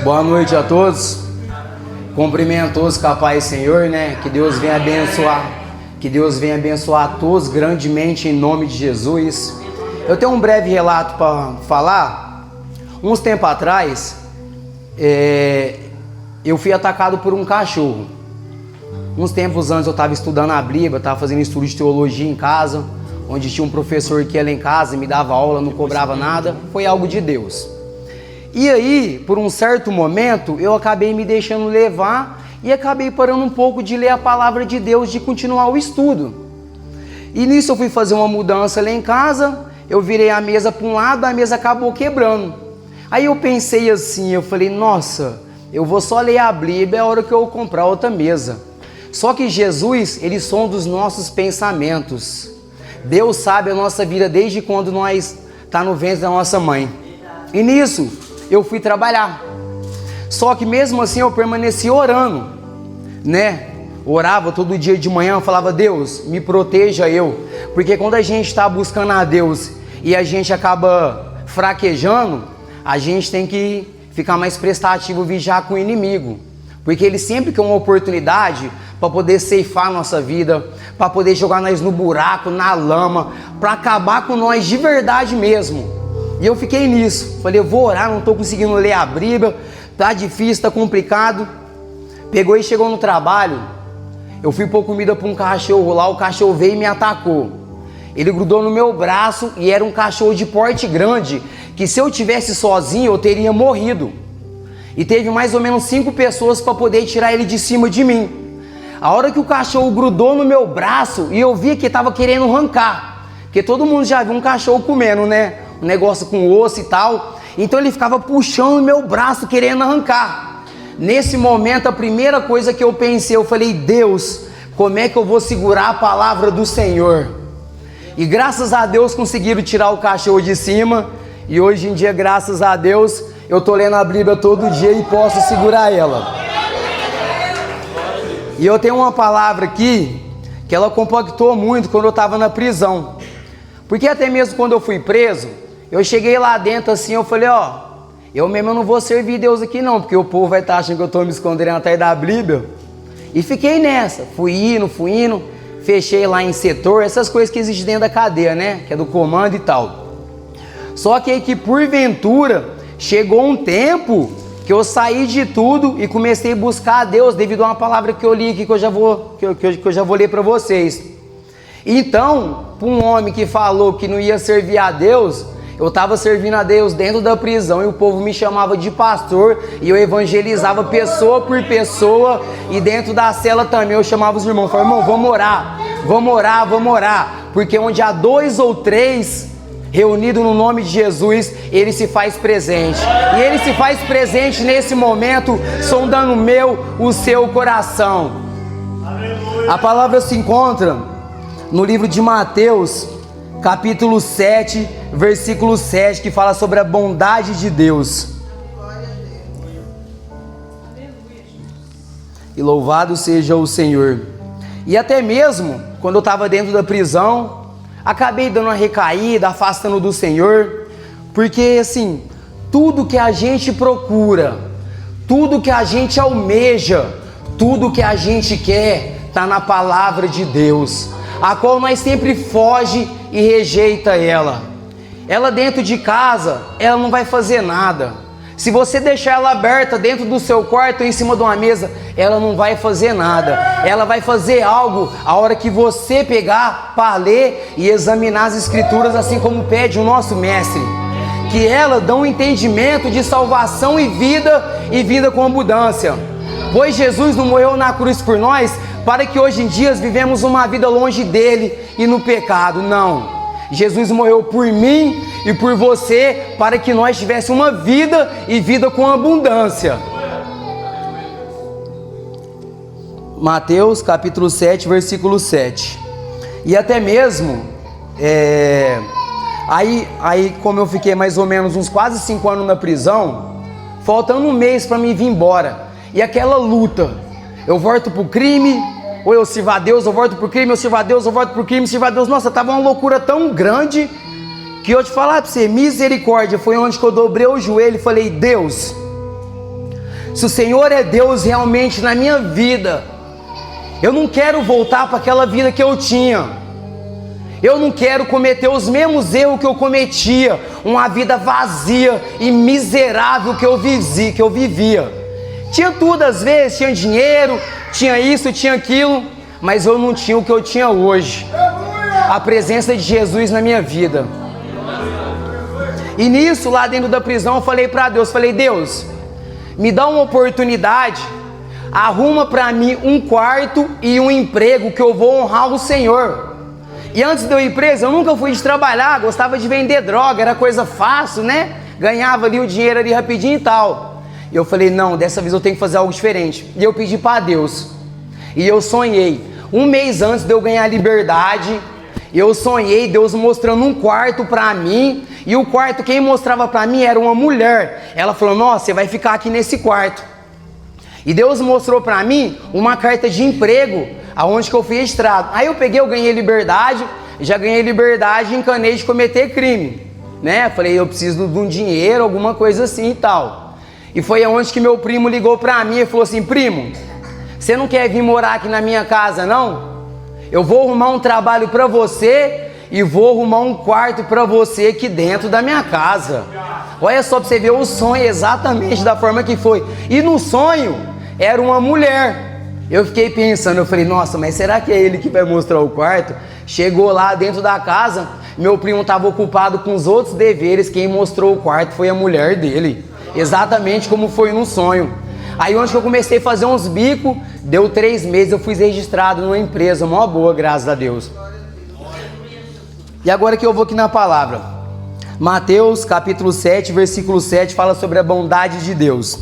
Boa noite a todos. Cumprimento todos com a paz, Senhor, né? Que Deus venha abençoar. Que Deus venha abençoar a todos grandemente em nome de Jesus. Eu tenho um breve relato para falar. Uns tempos atrás, eu fui atacado por um cachorro. Uns tempos antes eu estava estudando a Bíblia, estava fazendo estudo de teologia em casa, onde tinha um professor que ia lá em casa e me dava aula, não cobrava nada. Foi algo de Deus. E aí, por um certo momento, eu acabei me deixando levar e acabei parando um pouco de ler a palavra de Deus, de continuar o estudo. E nisso eu fui fazer uma mudança lá em casa, eu virei a mesa para um lado, a mesa acabou quebrando. Aí eu pensei assim, eu falei, nossa, eu vou só ler a Bíblia, é a hora que eu comprar outra mesa. Só que Jesus, ele sonda os nossos pensamentos. Deus sabe a nossa vida desde quando nós tá no ventre da nossa mãe. E nisso, eu fui trabalhar. Só que mesmo assim eu permaneci orando, né? Orava todo dia de manhã, falava, Deus, me proteja eu. Porque quando a gente está buscando a Deus e a gente acaba fraquejando, a gente tem que ficar mais prestativo, vigiar com o inimigo. Porque ele sempre quer uma oportunidade para poder ceifar a nossa vida, para poder jogar nós no buraco, na lama, para acabar com nós de verdade mesmo. E eu fiquei nisso, falei, eu vou orar, não estou conseguindo ler a Bíblia, tá difícil, tá complicado. Pegou e chegou no trabalho, eu fui pôr comida para um cachorro lá, o cachorro veio e me atacou. Ele grudou no meu braço e era um cachorro de porte grande, que se eu tivesse sozinho eu teria morrido. E teve mais ou menos 5 pessoas para poder tirar ele de cima de mim. A hora que o cachorro grudou no meu braço e eu vi que estava querendo arrancar, porque todo mundo já viu um cachorro comendo, né? Um negócio com osso e tal. Então ele ficava puxando o meu braço, querendo arrancar. Nesse momento, a primeira coisa que eu pensei, eu falei, Deus, como é que eu vou segurar a palavra do Senhor? E graças a Deus conseguiram tirar o cachorro de cima. E hoje em dia, graças a Deus, eu tô lendo a Bíblia todo dia e posso segurar ela. E eu tenho uma palavra aqui que ela compactou muito quando eu estava na prisão. Porque até mesmo quando eu fui preso, eu cheguei lá dentro assim, eu falei, eu mesmo não vou servir Deus aqui não, porque o povo vai estar achando que eu estou me escondendo atrás da Bíblia. E fiquei nessa, fui indo, fechei lá em setor, essas coisas que existem dentro da cadeia, né? Que é do comando e tal. Só que aí que porventura chegou um tempo que eu saí de tudo e comecei a buscar a Deus devido a uma palavra que eu li aqui que eu já vou ler para vocês. Então, para um homem que falou que não ia servir a Deus, eu estava servindo a Deus dentro da prisão e o povo me chamava de pastor e eu evangelizava pessoa por pessoa e dentro da cela também eu chamava os irmãos, falava, irmão, vamos orar, porque onde há 2 ou 3 reunidos no nome de Jesus, ele se faz presente. E ele se faz presente nesse momento, sondando o seu coração. A palavra se encontra no livro de Mateus, capítulo 7, versículo 7, que fala sobre a bondade de Deus. E louvado seja o Senhor. E até mesmo, quando eu estava dentro da prisão, acabei dando uma recaída, afastando do Senhor, porque assim, tudo que a gente procura, tudo que a gente almeja, tudo que a gente quer, está na palavra de Deus, a qual nós sempre foge e rejeita ela. Ela dentro de casa, ela não vai fazer nada. Se você deixar ela aberta dentro do seu quarto, em cima de uma mesa, ela não vai fazer nada. Ela vai fazer algo a hora que você pegar para ler e examinar as escrituras, assim como pede o nosso mestre. Que ela dá um entendimento de salvação e vida com abundância. Pois Jesus não morreu na cruz por nós, para que hoje em dia vivemos uma vida longe dele e no pecado. Não. Jesus morreu por mim e por você, para que nós tivéssemos uma vida e vida com abundância. Mateus capítulo 7, versículo 7. E até mesmo, aí como eu fiquei mais ou menos uns quase 5 anos na prisão, faltando um mês para mim vir embora, e aquela luta, eu volto pro crime, ou eu sirvo a Deus, eu volto pro crime, eu sirvo a Deus, eu volto pro crime, sirvo a Deus. Nossa, tava uma loucura tão grande, que eu te falar pra você, misericórdia, foi onde que eu dobrei o joelho e falei, Deus, se o Senhor é Deus realmente na minha vida, eu não quero voltar para aquela vida que eu tinha. Eu não quero cometer os mesmos erros que eu cometia, uma vida vazia e miserável que eu vivia. Tinha tudo às vezes, tinha dinheiro, tinha isso, tinha aquilo, mas eu não tinha o que eu tinha hoje. A presença de Jesus na minha vida. E nisso, lá dentro da prisão, eu falei para Deus, Deus, me dá uma oportunidade, arruma para mim um quarto e um emprego que eu vou honrar o Senhor. E antes de eu ir preso, eu nunca fui de trabalhar, gostava de vender droga, era coisa fácil, né? Ganhava ali o dinheiro ali rapidinho e tal. E eu falei, não, dessa vez eu tenho que fazer algo diferente. E eu pedi para Deus. E eu sonhei, um mês antes de eu ganhar liberdade, eu sonhei Deus mostrando um quarto para mim. E o quarto, quem mostrava para mim era uma mulher. Ela falou, nossa, você vai ficar aqui nesse quarto. E Deus mostrou para mim uma carta de emprego, aonde que eu fui registrado. Aí eu peguei, eu ganhei liberdade, já ganhei liberdade e encanei de cometer crime, né? Falei, eu preciso de um dinheiro, alguma coisa assim e tal. E foi aonde que meu primo ligou para mim e falou assim, primo, você não quer vir morar aqui na minha casa não? Eu vou arrumar um trabalho para você e vou arrumar um quarto para você aqui dentro da minha casa. Olha só para você ver o sonho exatamente da forma que foi. E no sonho era uma mulher. Eu fiquei pensando, eu falei, nossa, mas será que é ele que vai mostrar o quarto? Chegou lá dentro da casa, meu primo estava ocupado com os outros deveres, quem mostrou o quarto foi a mulher dele. Exatamente como foi no sonho. Aí onde que eu comecei a fazer uns bicos, deu 3 meses, eu fui registrado numa empresa, mó boa, graças a Deus. E agora que eu vou aqui na palavra. Mateus capítulo 7, versículo 7, fala sobre a bondade de Deus.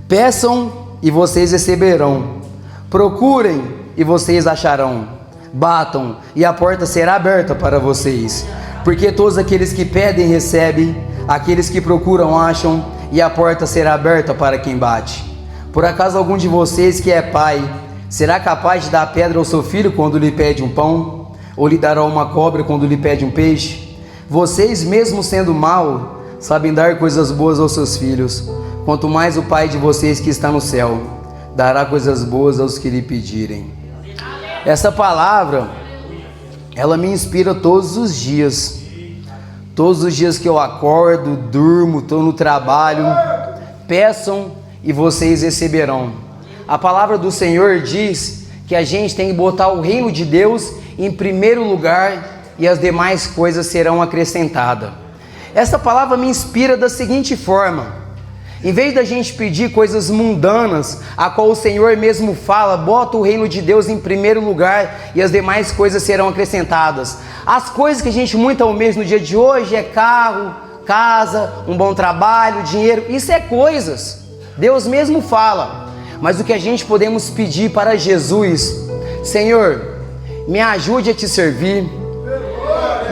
Peçam e vocês receberão. Procurem e vocês acharão. Batam e a porta será aberta para vocês. Porque todos aqueles que pedem recebem, aqueles que procuram acham, e a porta será aberta para quem bate. Por acaso algum de vocês que é pai, será capaz de dar pedra ao seu filho quando lhe pede um pão? Ou lhe dará uma cobra quando lhe pede um peixe? Vocês, mesmo sendo mau, sabem dar coisas boas aos seus filhos. Quanto mais o Pai de vocês que está no céu dará coisas boas aos que lhe pedirem. Essa palavra, ela me inspira todos os dias. Todos os dias que eu acordo, durmo, estou no trabalho. Peçam e vocês receberão. A palavra do Senhor diz que a gente tem que botar o reino de Deus em primeiro lugar e as demais coisas serão acrescentadas. Essa palavra me inspira da seguinte forma: em vez da gente pedir coisas mundanas, a qual o Senhor mesmo fala, bota o reino de Deus em primeiro lugar e as demais coisas serão acrescentadas. As coisas que a gente muito almeja no dia de hoje é carro, casa, um bom trabalho, dinheiro, isso é coisas. Deus mesmo fala. Mas o que a gente podemos pedir para Jesus: Senhor, me ajude a te servir,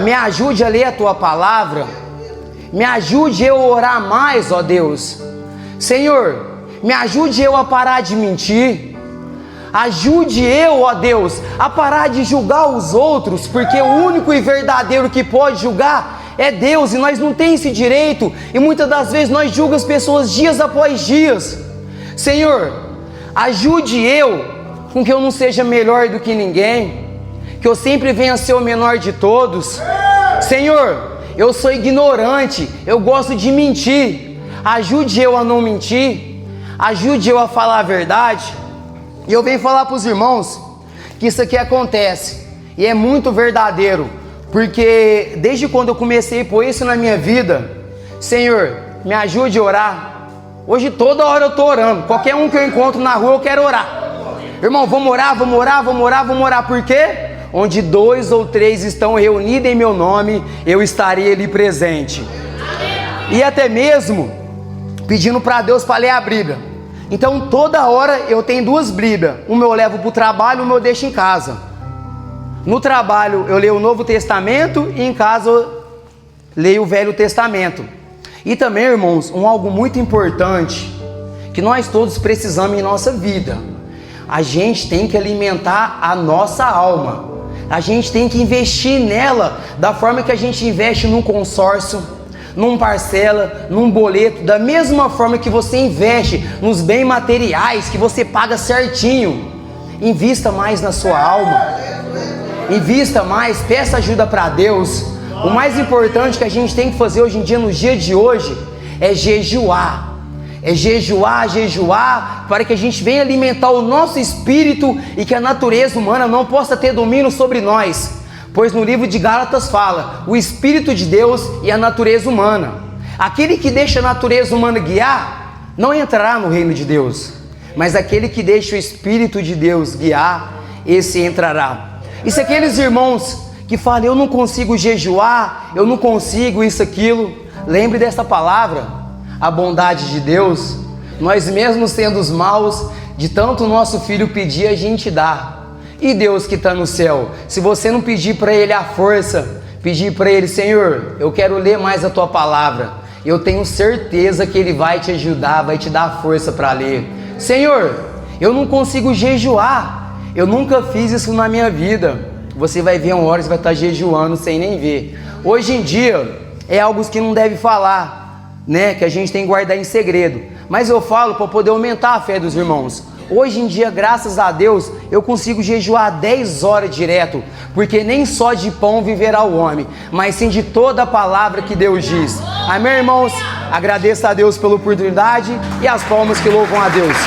me ajude a ler a tua palavra, me ajude eu a orar mais, ó Deus. Senhor, me ajude eu a parar de mentir, ajude eu, ó Deus, a parar de julgar os outros, porque o único e verdadeiro que pode julgar é Deus, e nós não temos esse direito, e muitas das vezes nós julgamos as pessoas dias após dias. Senhor, ajude eu com que eu não seja melhor do que ninguém, que eu sempre venha a ser o menor de todos. Senhor, eu sou ignorante, eu gosto de mentir, ajude eu a não mentir, ajude eu a falar a verdade. E eu venho falar para os irmãos que isso aqui acontece, e é muito verdadeiro, porque desde quando eu comecei a pôr isso na minha vida, Senhor, me ajude a orar. Hoje toda hora eu estou orando, qualquer um que eu encontro na rua eu quero orar. Irmão, vamos orar, vamos orar, vamos orar, vamos orar, por quê? Onde 2 ou 3 estão reunidos em meu nome, eu estarei ali presente. E até mesmo pedindo para Deus para ler a Bíblia. Então toda hora eu tenho 2 Bíblias, uma eu levo para o trabalho, uma eu deixo em casa. No trabalho eu leio o Novo Testamento e em casa eu leio o Velho Testamento. E também, irmãos, algo muito importante que nós todos precisamos em nossa vida: a gente tem que alimentar a nossa alma, a gente tem que investir nela da forma que a gente investe num consórcio, num parcela, num boleto, da mesma forma que você investe nos bens materiais, que você paga certinho. Invista mais na sua alma, invista mais, peça ajuda para Deus. O mais importante que a gente tem que fazer hoje em dia, nos dias de hoje, é jejuar. É jejuar, para que a gente venha alimentar o nosso espírito e que a natureza humana não possa ter domínio sobre nós. Pois no livro de Gálatas fala, o Espírito de Deus e a natureza humana. Aquele que deixa a natureza humana guiar, não entrará no reino de Deus. Mas aquele que deixa o Espírito de Deus guiar, esse entrará. E se aqueles irmãos que falam, eu não consigo jejuar, eu não consigo isso, aquilo, lembre dessa palavra. A bondade de Deus, nós mesmos sendo os maus, de tanto o nosso filho pedir, a gente dá. E Deus que está no céu, se você não pedir para Ele a força, pedir para Ele, Senhor, eu quero ler mais a Tua palavra, eu tenho certeza que Ele vai te ajudar, vai te dar a força para ler. Senhor, eu não consigo jejuar, eu nunca fiz isso na minha vida. Você vai ver uma hora que você vai estar jejuando sem nem ver. Hoje em dia, é algo que não deve falar, né, que a gente tem que guardar em segredo, mas eu falo para poder aumentar a fé dos irmãos. Hoje em dia, graças a Deus, eu consigo jejuar 10 horas direto, porque nem só de pão viverá o homem, mas sim de toda a palavra que Deus diz. Amém, irmãos? Agradeço a Deus pela oportunidade e as palmas que louvam a Deus.